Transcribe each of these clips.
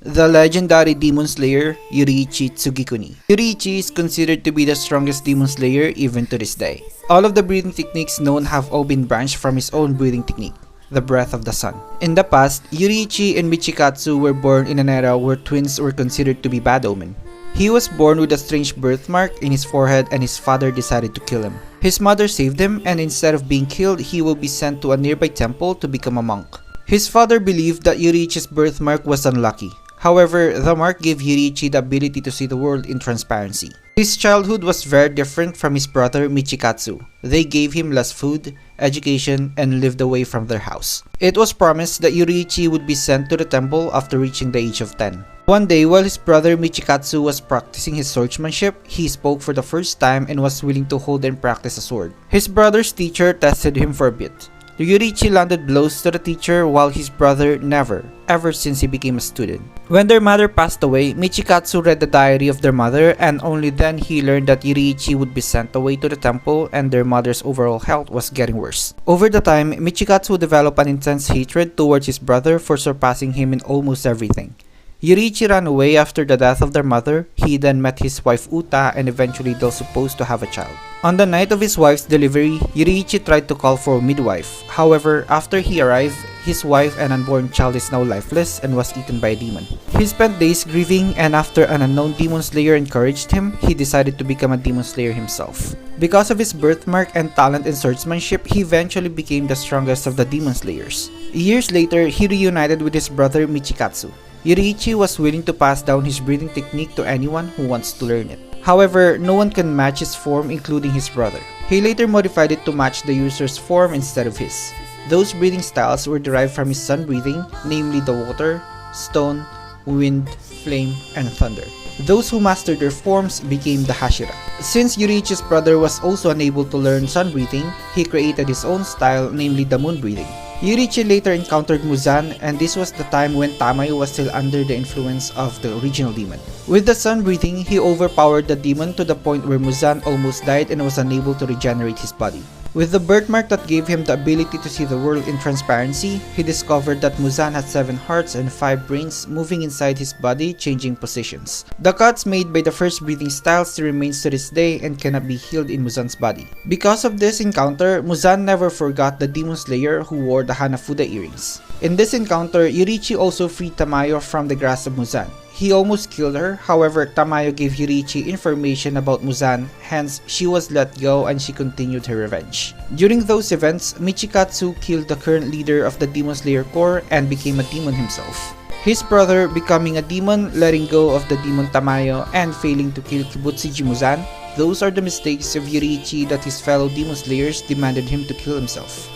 The legendary demon slayer Yuriichi Tsugikuni. Yuriichi is considered to be the strongest demon slayer even to this day. All of the breathing techniques known have all been branched from his own breathing technique, the breath of the sun. In the past, Yuriichi and Michikatsu were born in an era where twins were considered to be bad omen. He was born with a strange birthmark in his forehead and his father decided to kill him. His mother saved him, and instead of being killed, he will be sent to a nearby temple to become a monk. His father believed that Yuriichi's birthmark was unlucky. However, the mark gave Yuriichi the ability to see the world in transparency. His childhood was very different from his brother Michikatsu. They gave him less food, education, and lived away from their house. It was promised that Yuriichi would be sent to the temple after reaching the age of 10. One day, while his brother Michikatsu was practicing his swordsmanship, he spoke for the first time and was willing to hold and practice a sword. His brother's teacher tested him for a bit. Yuriichi landed blows to the teacher while his brother never, ever since he became a student. When their mother passed away, Michikatsu read the diary of their mother, and only then he learned that Yuriichi would be sent away to the temple and their mother's overall health was getting worse. Over the time, Michikatsu developed an intense hatred towards his brother for surpassing him in almost everything. Yuriichi ran away after the death of their mother. He then met his wife Uta and eventually they were supposed to have a child. On the night of his wife's delivery, Yuriichi tried to call for a midwife. However, after he arrived, his wife and unborn child is now lifeless and was eaten by a demon. He spent days grieving, and after an unknown demon slayer encouraged him, he decided to become a demon slayer himself. Because of his birthmark and talent in swordsmanship, he eventually became the strongest of the demon slayers. Years later, he reunited with his brother Michikatsu. Yuriichi was willing to pass down his breathing technique to anyone who wants to learn it. However, no one can match his form, including his brother. He later modified it to match the user's form instead of his. Those breathing styles were derived from his sun breathing, namely the water, stone, wind, flame, and thunder. Those who mastered their forms became the Hashira. Since Yuriichi's brother was also unable to learn sun breathing, he created his own style, namely the moon breathing. Yuriichi later encountered Muzan, and this was the time when Tamayo was still under the influence of the original demon. With the sun breathing, he overpowered the demon to the point where Muzan almost died and was unable to regenerate his body. With the birthmark that gave him the ability to see the world in transparency, he discovered that Muzan had 7 hearts and 5 brains moving inside his body, changing positions. The cuts made by the first breathing style still remains to this day and cannot be healed in Muzan's body. Because of this encounter, Muzan never forgot the demon slayer who wore the Hanafuda earrings. In this encounter, Yuriichi also freed Tamayo from the grasp of Muzan. He almost killed her, however Tamayo gave Yuriichi information about Muzan, hence she was let go and she continued her revenge. During those events, Michikatsu killed the current leader of the Demon Slayer Corps and became a demon himself. His brother becoming a demon, letting go of the demon Tamayo, and failing to kill Kibutsiji Muzan. Those are the mistakes of Yuriichi that his fellow demon slayers demanded him to kill himself.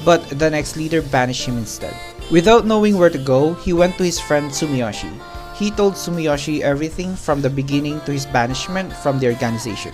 But the next leader banished him instead. Without knowing where to go, he went to his friend Sumiyoshi. He told Sumiyoshi everything from the beginning to his banishment from the organization.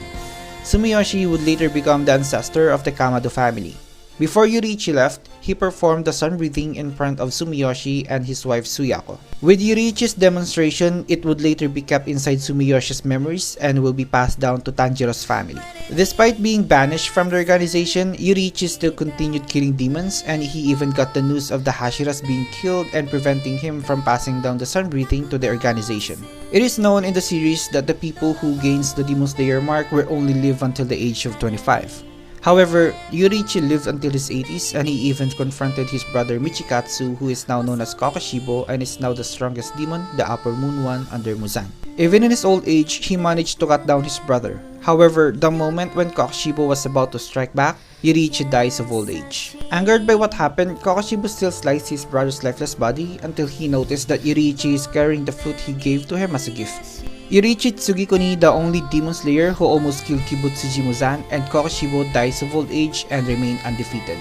Sumiyoshi would later become the ancestor of the Kamado family. Before Yuriichi left, he performed the sun breathing in front of Sumiyoshi and his wife Suyako. With Yuriichi's demonstration, it would later be kept inside Sumiyoshi's memories and will be passed down to Tanjiro's family. Despite being banished from the organization, Yuriichi still continued killing demons, and he even got the news of the Hashiras being killed and preventing him from passing down the sun breathing to the organization. It is known in the series that the people who gains the Demon Slayer mark will only live until the age of 25. However, Yuriichi lived until his 80s and he even confronted his brother Michikatsu, who is now known as Kokushibo and is now the strongest demon, the Upper Moon One, under Muzan. Even in his old age, he managed to cut down his brother. However, the moment when Kokushibo was about to strike back, Yuriichi dies of old age. Angered by what happened, Kokushibo still sliced his brother's lifeless body until he noticed that Yuriichi is carrying the flute he gave to him as a gift. Yuriichi Tsugikuni, the only demon slayer who almost killed Kibutsuji Muzan, and Kokushibo dies of old age and remain undefeated.